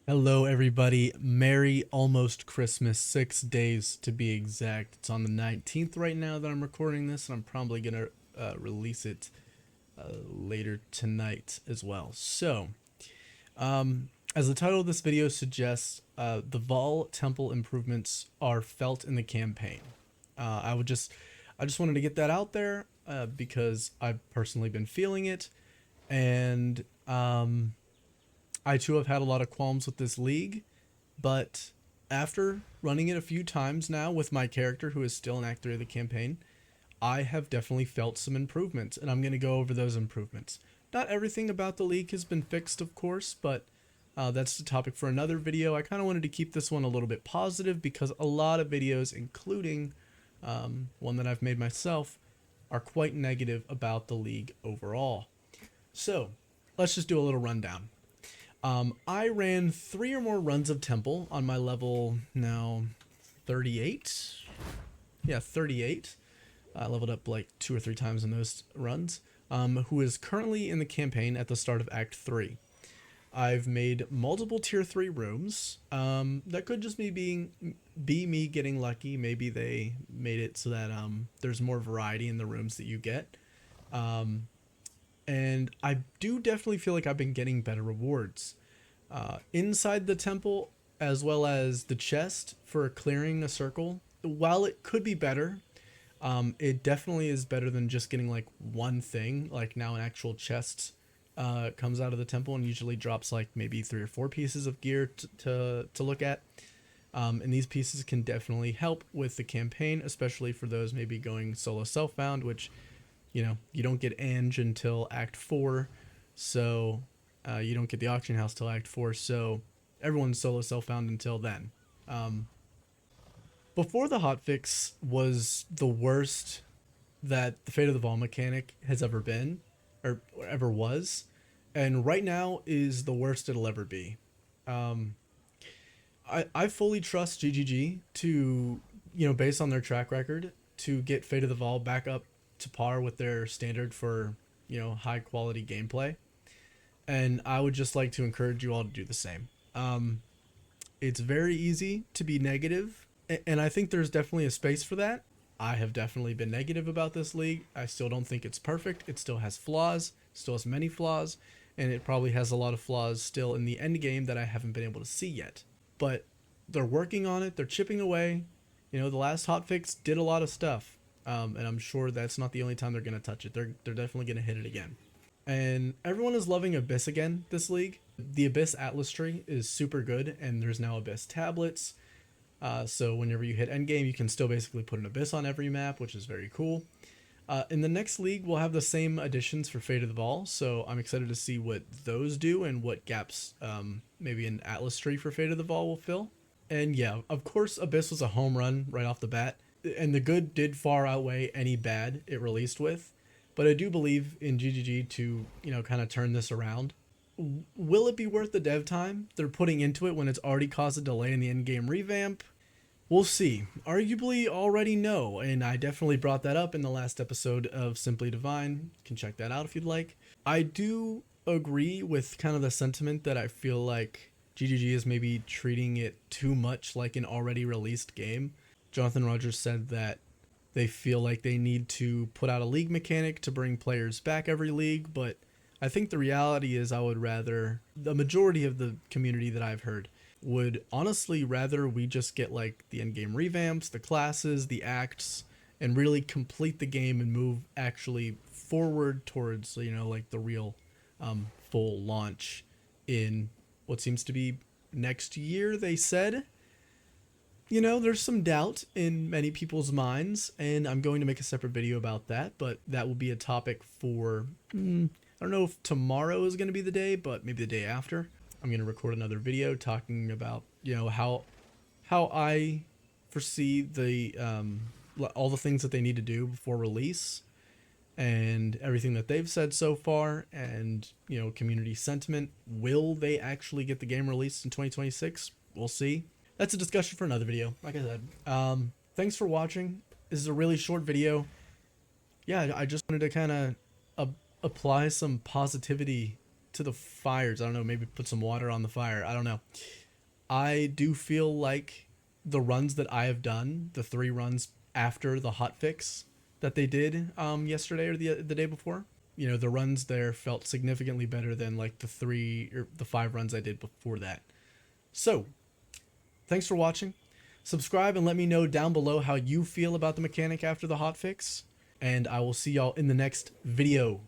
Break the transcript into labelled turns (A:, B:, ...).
A: Hello, everybody. Merry almost Christmas. 6 days to be exact. It's on the 19th right now that I'm recording this, and I'm probably going to release it later tonight as well. As the title of this video suggests, the Vaal temple improvements are felt in the campaign. I just wanted to get that out there because I've personally been feeling it, and I too have had a lot of qualms with this league, but after running it a few times now with my character who is still in Act 3 of the campaign, I have definitely felt some improvements, and I'm going to go over those improvements. Not everything about the league has been fixed, of course, but that's the topic for another video. I kind of wanted to keep this one a little bit positive because a lot of videos, including one that I've made myself, are quite negative about the league overall. So, let's just do a little rundown. I ran 3 or more runs of Temple on my level now 38. Yeah, 38. I leveled up like 2 or 3 times in those runs. Who is currently in the campaign at the start of Act 3. I've made multiple tier 3 rooms. That could just be me getting lucky. Maybe they made it so that there's more variety in the rooms that you get. And I do definitely feel like I've been getting better rewards inside the temple, as well as the chest for clearing a circle. While it could be better, it definitely is better than just getting like one thing. Like now an actual chest comes out of the temple and usually drops like maybe 3 or 4 pieces of gear to look at. And these pieces can definitely help with the campaign, especially for those maybe going solo self-found, which you don't get Ange until Act 4, so you don't get the auction house till Act 4, so everyone's solo self-found until then. Before the hotfix was the worst that the Fate of the Vaal mechanic has ever been, or ever was, and right now is the worst it'll ever be. I fully trust GGG to, based on their track record, to get Fate of the Vaal back up to par with their standard for, high quality gameplay. And I would just like to encourage you all to do the same. It's very easy to be negative, and I think there's definitely a space for that. I have definitely been negative about this league. I still don't think it's perfect. It still has flaws, still has many flaws, and it probably has a lot of flaws still in the end game that I haven't been able to see yet. But they're working on it. They're chipping away. The last hotfix did a lot of stuff, and I'm sure that's not the only time they're gonna touch it. They're definitely gonna hit it again. And everyone is loving Abyss again this league. The Abyss Atlas tree is super good, and there's now Abyss tablets. So whenever you hit endgame, you can still basically put an Abyss on every map, which is very cool. In the next league, we'll have the same additions for Fate of the Vaal, so I'm excited to see what those do and what gaps maybe an Atlas tree for Fate of the Vaal will fill. And yeah, of course, Abyss was a home run right off the bat, and the good did far outweigh any bad it released with. But I do believe in GGG to, kind of turn this around. Will it be worth the dev time they're putting into it when it's already caused a delay in the end game revamp? We'll see. Arguably already no, and I definitely brought that up in the last episode of Simply Divine. You can check that out if you'd like. I do agree with kind of the sentiment that I feel like GGG is maybe treating it too much like an already released game. Jonathan Rogers said that they feel like they need to put out a league mechanic to bring players back every league, but I think the reality is I would rather, the majority of the community that I've heard would honestly rather we just get like the endgame revamps, the classes, the acts, and really complete the game and move actually forward towards, like the real full launch in what seems to be next year, they said. There's some doubt in many people's minds, and I'm going to make a separate video about that, but that will be a topic for, I don't know if tomorrow is going to be the day, but maybe the day after. I'm going to record another video talking about, how I foresee the, all the things that they need to do before release and everything that they've said so far and, community sentiment. Will they actually get the game released in 2026? We'll see. That's a discussion for another video, like I said. Thanks for watching. This is a really short video. Yeah, I just wanted to kind of apply some positivity to the fires. I don't know, maybe put some water on the fire. I don't know. I do feel like the runs that I have done, the 3 runs after the hotfix that they did yesterday or the day before, the runs there felt significantly better than like the 3 or the 5 runs I did before that. So, thanks for watching. Subscribe and let me know down below how you feel about the mechanic after the hotfix, and I will see y'all in the next video.